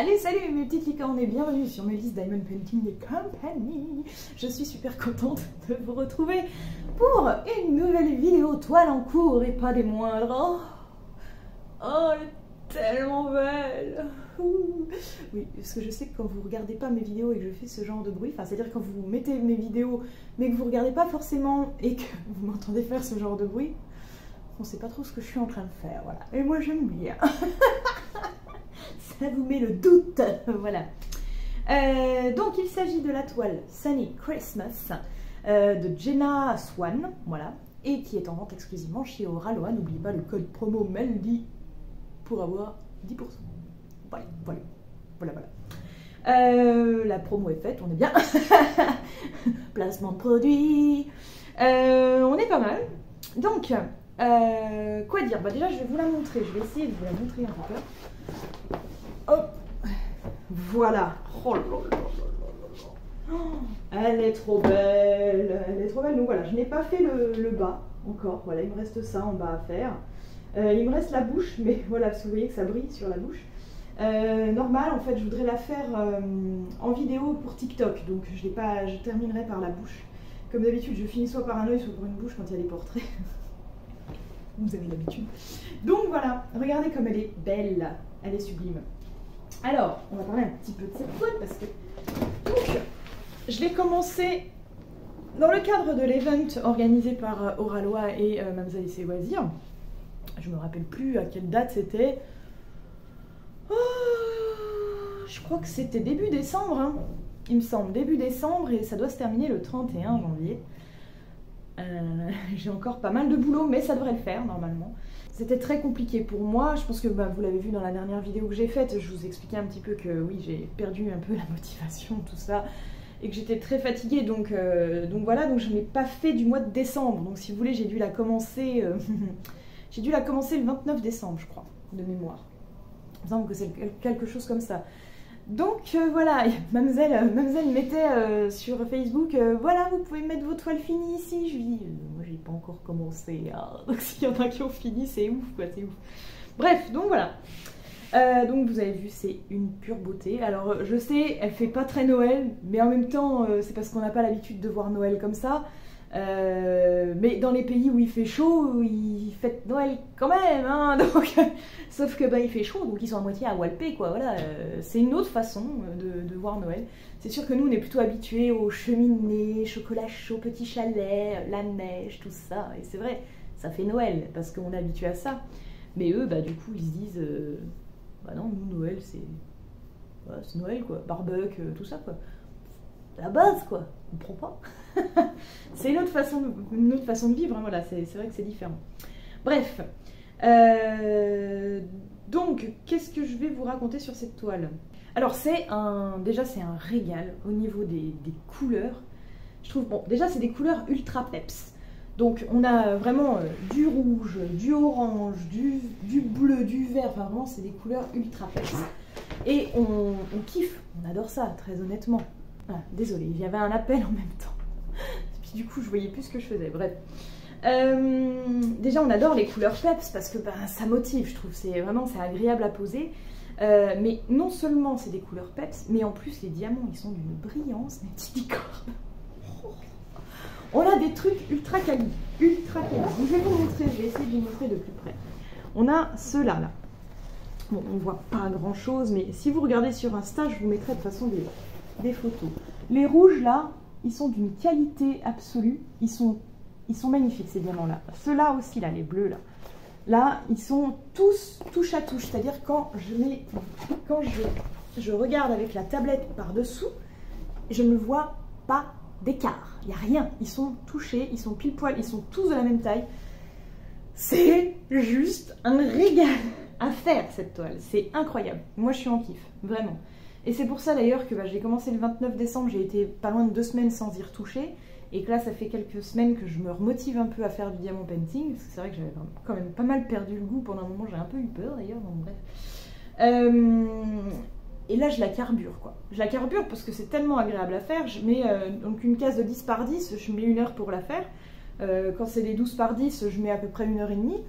Allez, salut mes petites licornes et bienvenue sur Melis Diamond Painting Company. Je suis super contente de vous retrouver pour une nouvelle vidéo toile en cours et pas des moindres. Oh, elle est tellement belle. Oui, parce que je sais que quand vous regardez pas mes vidéos et que je fais ce genre de bruit, enfin c'est-à-dire quand vous mettez mes vidéos mais que vous regardez pas forcément et que vous m'entendez faire ce genre de bruit, on sait pas trop ce que je suis en train de faire, voilà. Et moi j'aime bien. Ça vous met le doute, voilà. Donc il s'agit de la toile Sunny Christmas de Jenna Swan, voilà, et qui est en vente exclusivement chez Oraloa. N'oubliez pas le code promo MELDI pour avoir 10%. Voilà. La promo est faite, on est bien. Placement de produit. On est pas mal. Donc, quoi dire? Bah déjà, je vais vous la montrer. Je vais essayer de vous la montrer un peu. Hop, voilà. Oh là là là là. Elle est trop belle. Elle est trop belle. Donc voilà, je n'ai pas fait le bas encore. Voilà, il me reste ça en bas à faire. Il me reste la bouche, mais voilà, parce que vous voyez que ça brille sur la bouche. Normal, en fait, je voudrais la faire en vidéo pour TikTok, donc je terminerai par la bouche. Comme d'habitude, je finis soit par un œil, soit par une bouche quand il y a les portraits. Vous avez l'habitude. Donc voilà, regardez comme elle est belle, elle est sublime. Alors, on va parler un petit peu de cette toile parce que donc, je l'ai commencé dans le cadre de l'event organisé par Oraloa et Mademoiselle et ses loisirs. Je me rappelle plus à quelle date c'était. Je crois que c'était début décembre, hein. Il me semble, début décembre, et ça doit se terminer le 31 janvier. J'ai encore pas mal de boulot, mais ça devrait le faire normalement. C'était très compliqué pour moi, je pense que vous l'avez vu dans la dernière vidéo que j'ai faite, je vous expliquais un petit peu que oui, j'ai perdu un peu la motivation, tout ça, et que j'étais très fatiguée, donc voilà, donc je n'ai pas fait du mois de décembre, donc si vous voulez, j'ai dû la commencer, le 29 décembre, je crois, de mémoire. Il me semble que c'est quelque chose comme ça. Donc voilà, Mademoiselle mettait sur Facebook, voilà, vous pouvez mettre vos toiles finies ici. Je lui dis, moi j'ai pas encore commencé, hein. Donc s'il y en a qui ont fini, c'est ouf quoi, c'est ouf. Bref, donc voilà. Donc vous avez vu, c'est une pure beauté. Alors je sais, elle fait pas très Noël, mais en même temps, c'est parce qu'on n'a pas l'habitude de voir Noël comme ça. Mais dans les pays où il fait chaud, ils fêtent Noël quand même, hein, donc, sauf que il fait chaud, donc ils sont à moitié à walper, quoi, voilà, c'est une autre façon de voir Noël. C'est sûr que nous on est plutôt habitués aux cheminées, chocolat chaud, petit chalet, la neige, tout ça, et c'est vrai, ça fait Noël, parce qu'on est habitué à ça. Mais eux, du coup, ils se disent, bah non, nous Noël c'est Noël, quoi, barbecue, tout ça, quoi. La base, quoi, on prend pas. C'est une autre façon de vivre, hein, voilà, c'est vrai que c'est différent. Bref, donc, qu'est-ce que je vais vous raconter sur cette toile? Alors, déjà, c'est un régal au niveau des couleurs. Je trouve, bon, déjà, c'est des couleurs ultra peps. Donc, on a vraiment du rouge, du orange, du bleu, du vert, enfin, vraiment, c'est des couleurs ultra peps. Et on kiffe, on adore ça, très honnêtement. Ah, désolée, il y avait un appel en même temps. Et puis du coup, je voyais plus ce que je faisais. Bref. Déjà, on adore les couleurs peps parce que ça motive, je trouve. C'est agréable à poser. Mais non seulement c'est des couleurs peps, mais en plus, les diamants, ils sont d'une brillance, mes petites licornes. On a des trucs ultra quali. Ultra quali. Donc, je vais vous montrer, je vais essayer de vous montrer de plus près. On a ceux-là, là. Bon, on voit pas grand-chose, mais si vous regardez sur Insta, je vous mettrai de toute façon des photos. Les rouges là, ils sont d'une qualité absolue, ils sont magnifiques ces diamants là. Ceux-là aussi là, les bleus là, ils sont tous touche à touche, c'est-à-dire quand je regarde avec la tablette par dessous, je ne vois pas d'écart, il n'y a rien, ils sont touchés, ils sont pile poil, ils sont tous de la même taille. C'est juste un régal à faire cette toile, c'est incroyable. Moi je suis en kiff, vraiment. Et c'est pour ça d'ailleurs que j'ai commencé le 29 décembre, j'ai été pas loin de 2 semaines sans y retoucher. Et que là, ça fait quelques semaines que je me remotive un peu à faire du diamant painting. Parce que c'est vrai que j'avais quand même pas mal perdu le goût pendant un moment, j'ai un peu eu peur d'ailleurs, donc bref. Et là, je la carbure quoi. Je la carbure parce que c'est tellement agréable à faire. Je mets donc une case de 10 par 10, je mets 1 heure pour la faire. Quand c'est des 12 par 10, je mets à peu près 1h30.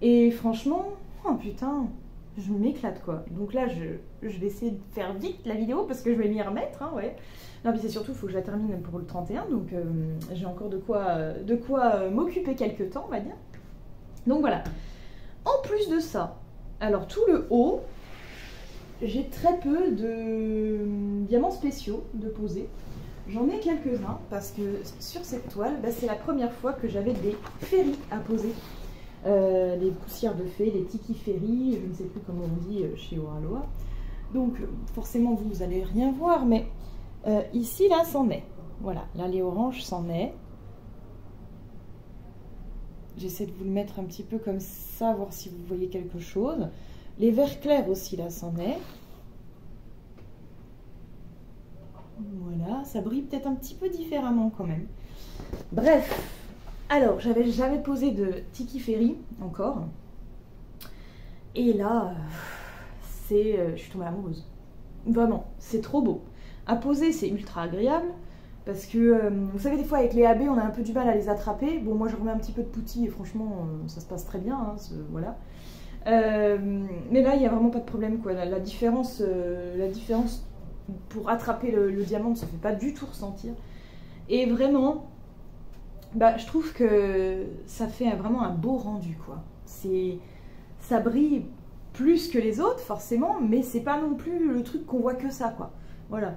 Et franchement, oh putain, je m'éclate quoi. Donc là, je vais essayer de faire vite la vidéo parce que je vais m'y remettre, hein, ouais. Non, puis c'est surtout, il faut que je la termine pour le 31, donc j'ai encore de quoi m'occuper quelques temps, on va dire. Donc voilà. En plus de ça, alors tout le haut, j'ai très peu de diamants spéciaux de poser. J'en ai quelques-uns parce que sur cette toile, bah, c'est la première fois que j'avais des ferries à poser. Les poussières de fée, les tiki ferries, je ne sais plus comment on dit chez Oraloa. Donc forcément vous allez rien voir, mais ici là c'en est. Voilà, là les oranges c'en est. J'essaie de vous le mettre un petit peu comme ça, voir si vous voyez quelque chose. Les verts clairs aussi là c'en est. Voilà, ça brille peut-être un petit peu différemment quand même. Bref, alors j'avais jamais posé de Tiki Ferry encore. Et là, je suis tombée amoureuse. Vraiment, c'est trop beau. À poser, c'est ultra agréable. Parce que, vous savez, des fois avec les AB, on a un peu du mal à les attraper. Bon, moi je remets un petit peu de poutis et franchement, ça se passe très bien. Hein, voilà. Mais là, il n'y a vraiment pas de problème, quoi. La différence pour attraper le diamant ne se fait pas du tout ressentir. Et vraiment, bah, je trouve que ça fait vraiment un beau rendu, quoi. Ça brille plus que les autres, forcément, mais c'est pas non plus le truc qu'on voit que ça, quoi. Voilà.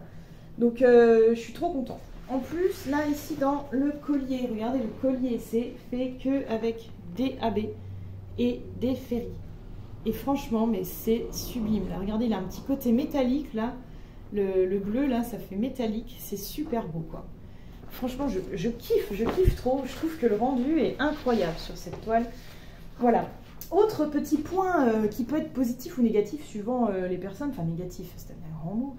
Donc, je suis trop contente. En plus, là, ici, dans le collier, regardez, le collier, c'est fait que avec des AB et des ferries. Et franchement, mais c'est sublime. Là, regardez, il a un petit côté métallique, là. Le bleu, là, ça fait métallique. C'est super beau, quoi. Franchement, je kiffe trop. Je trouve que le rendu est incroyable sur cette toile. Voilà. Autre petit point qui peut être positif ou négatif suivant les personnes. Enfin, négatif, c'est un grand mot.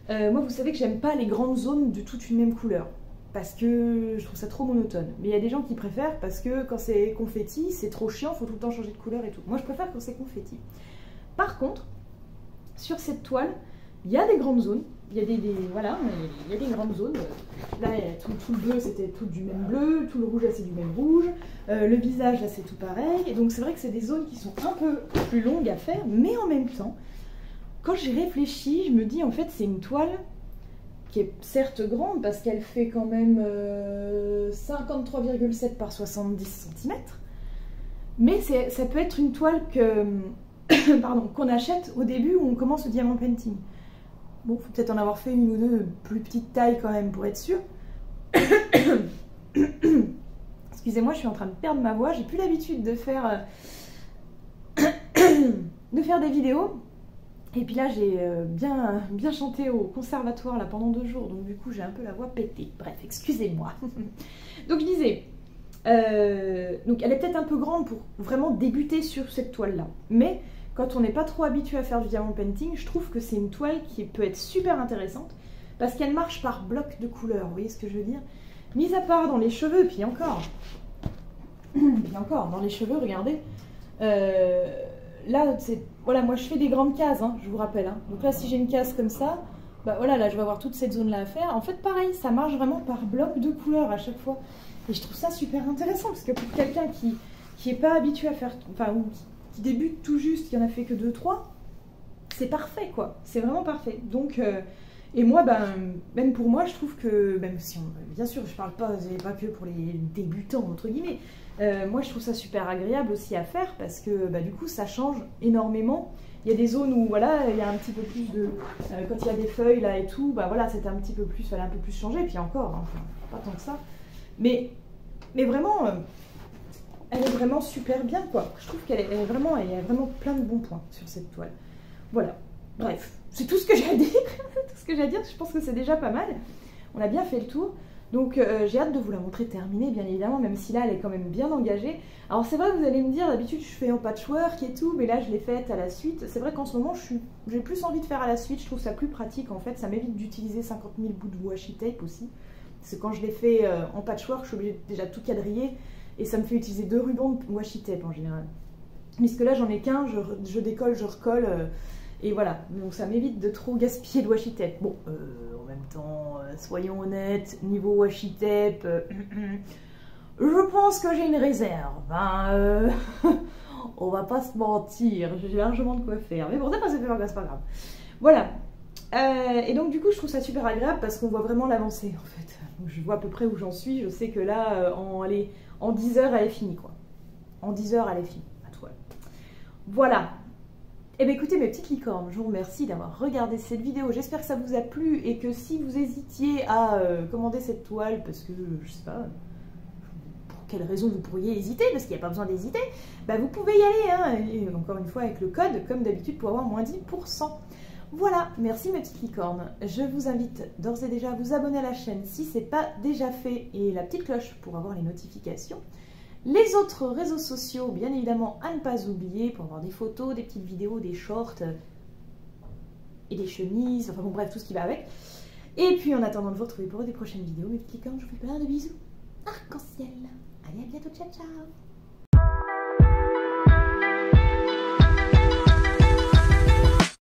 Moi, vous savez que j'aime pas les grandes zones de toute une même couleur. Parce que je trouve ça trop monotone. Mais il y a des gens qui préfèrent parce que quand c'est confetti, c'est trop chiant, faut tout le temps changer de couleur et tout. Moi, je préfère quand c'est confetti. Par contre, sur cette toile, il y a des grandes zones. Il y a voilà, il y a des grandes zones. Là, tout le bleu, c'était tout du même bleu. Tout le rouge, là, c'est du même rouge. Le visage, là, c'est tout pareil. Et donc, c'est vrai que c'est des zones qui sont un peu plus longues à faire. Mais en même temps, quand j'ai réfléchi, je me dis, en fait, c'est une toile qui est certes grande parce qu'elle fait quand même 53,7 par 70 cm. Mais ça peut être une toile qu'on achète au début où on commence le diamant painting. Bon, faut peut-être en avoir fait une ou deux plus petites tailles quand même pour être sûr. Excusez-moi, je suis en train de perdre ma voix. J'ai plus l'habitude de faire des vidéos. Et puis là, j'ai bien chanté au conservatoire là, pendant 2 jours. Donc du coup, j'ai un peu la voix pétée. Bref, excusez-moi. Donc je disais, donc elle est peut-être un peu grande pour vraiment débuter sur cette toile-là. Mais quand on n'est pas trop habitué à faire du diamant painting, je trouve que c'est une toile qui peut être super intéressante parce qu'elle marche par bloc de couleurs, vous voyez ce que je veux dire? Mis à part dans les cheveux, puis encore, dans les cheveux, regardez, là, voilà, moi je fais des grandes cases, hein, je vous rappelle. Hein. Donc là, si j'ai une case comme ça, bah voilà, là je vais avoir toute cette zone-là à faire. En fait, pareil, ça marche vraiment par bloc de couleurs à chaque fois. Et je trouve ça super intéressant parce que pour quelqu'un qui n'est pas habitué à faire, enfin, ou qui débute tout juste, qui en a fait que 2-3, c'est parfait quoi, c'est vraiment parfait. Donc, et moi, même pour moi, je trouve que, même si bien sûr, je parle pas que pour les débutants entre guillemets, moi je trouve ça super agréable aussi à faire parce que du coup ça change énormément. Il y a des zones où voilà, il y a un petit peu plus de, quand il y a des feuilles là et tout, voilà, c'était un petit peu plus, fallait un peu plus changer, puis encore, hein, enfin, pas tant que ça, mais vraiment. Elle est vraiment super bien, quoi. Je trouve qu'elle est vraiment, il y a vraiment plein de bons points sur cette toile. Voilà. Bref, c'est tout ce que j'ai à dire. Tout ce que j'ai à dire, je pense que c'est déjà pas mal. On a bien fait le tour. Donc, j'ai hâte de vous la montrer terminée, bien évidemment, même si là, elle est quand même bien engagée. Alors, c'est vrai, vous allez me dire, d'habitude, je fais en patchwork et tout, mais là, je l'ai faite à la suite. C'est vrai qu'en ce moment, j'ai plus envie de faire à la suite. Je trouve ça plus pratique, en fait. Ça m'évite d'utiliser 50 000 bouts de washi tape aussi. Parce que quand je l'ai fait en patchwork, je suis obligée déjà de tout quadriller. Et ça me fait utiliser 2 rubans de washi tape en général. Puisque là j'en ai qu'un, je décolle, je recolle, et voilà. Donc ça m'évite de trop gaspiller de washi tape. Bon, en même temps, soyons honnêtes, niveau washi tape, je pense que j'ai une réserve. Hein, On va pas se mentir, j'ai largement de quoi faire. Mais bon, ça fait pas, c'est pas grave. Voilà. Et donc du coup, je trouve ça super agréable parce qu'on voit vraiment l'avancée en fait. Donc, je vois à peu près où j'en suis. Je sais que là, en 10 heures, elle est finie quoi. En 10 heures, elle est finie, la toile. Voilà. Eh bien écoutez mes petites licornes, je vous remercie d'avoir regardé cette vidéo. J'espère que ça vous a plu et que si vous hésitiez à commander cette toile, parce que je sais pas pour quelle raison vous pourriez hésiter, parce qu'il n'y a pas besoin d'hésiter, bah vous pouvez y aller, hein, et encore une fois avec le code, comme d'habitude, pour avoir moins 10%. Voilà, merci mes petites licornes. Je vous invite d'ores et déjà à vous abonner à la chaîne si ce n'est pas déjà fait et la petite cloche pour avoir les notifications. Les autres réseaux sociaux, bien évidemment, à ne pas oublier pour avoir des photos, des petites vidéos, des shorts et des chemises, enfin bon bref, tout ce qui va avec. Et puis en attendant de vous retrouver pour des prochaines vidéos, mes petites licornes, je vous fais plein de bisous. Arc-en-ciel. Allez, à bientôt, ciao ciao.